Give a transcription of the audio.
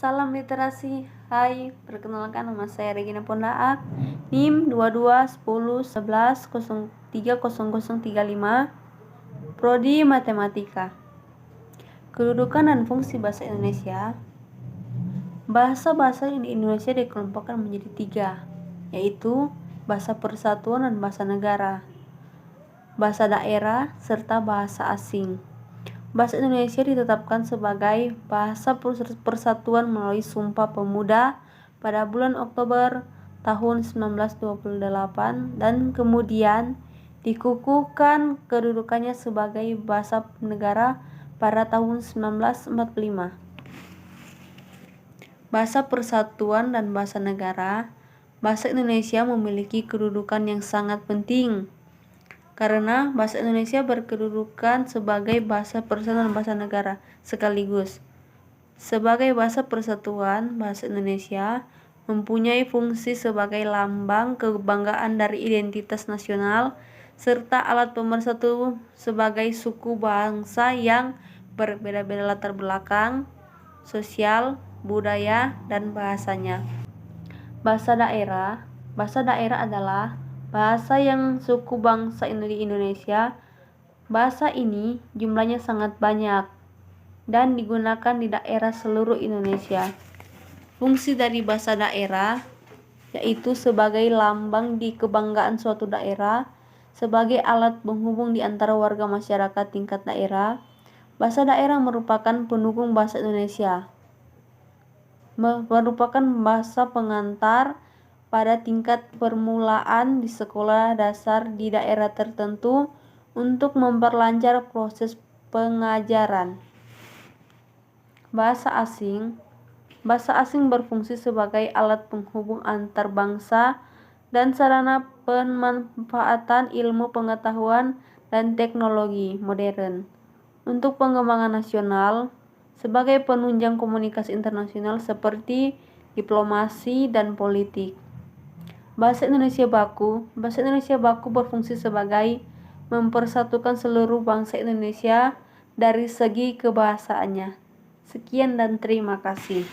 Salam literasi. Hai, perkenalkan nama saya Regina Pondaak, NIM 221011030035, Prodi Matematika. Kedudukan dan fungsi bahasa Indonesia. Bahasa-bahasa di Indonesia dikelompokkan menjadi 3, yaitu bahasa persatuan dan bahasa negara, bahasa daerah, serta bahasa asing. Bahasa Indonesia ditetapkan sebagai bahasa persatuan melalui Sumpah Pemuda pada bulan Oktober tahun 1928 dan kemudian dikukuhkan kedudukannya sebagai bahasa negara pada tahun 1945. Bahasa persatuan dan bahasa negara. Bahasa Indonesia memiliki kedudukan yang sangat penting karena bahasa Indonesia berkedudukan sebagai bahasa persatuan dan bahasa negara sekaligus. Sebagai bahasa persatuan, bahasa Indonesia mempunyai fungsi sebagai lambang kebanggaan dari identitas nasional serta alat pemersatu sebagai suku bangsa yang berbeda-beda latar belakang, sosial, budaya, dan bahasanya. Bahasa daerah. Bahasa daerah adalah bahasa yang suku bangsa di Indonesia. Bahasa ini jumlahnya sangat banyak dan digunakan di daerah seluruh Indonesia. Fungsi dari bahasa daerah yaitu sebagai lambang di kebanggaan suatu daerah, sebagai alat penghubung di antara warga masyarakat tingkat daerah. Bahasa daerah merupakan pendukung bahasa Indonesia, merupakan bahasa pengantar pada tingkat permulaan di sekolah dasar di daerah tertentu untuk memperlancar proses pengajaran. Bahasa asing. Bahasa asing berfungsi sebagai alat penghubung antar bangsa dan sarana pemanfaatan ilmu pengetahuan dan teknologi modern untuk pengembangan nasional, sebagai penunjang komunikasi internasional seperti diplomasi dan politik. Bahasa Indonesia baku. Bahasa Indonesia baku berfungsi sebagai mempersatukan seluruh bangsa Indonesia dari segi kebahasaannya. Sekian dan terima kasih.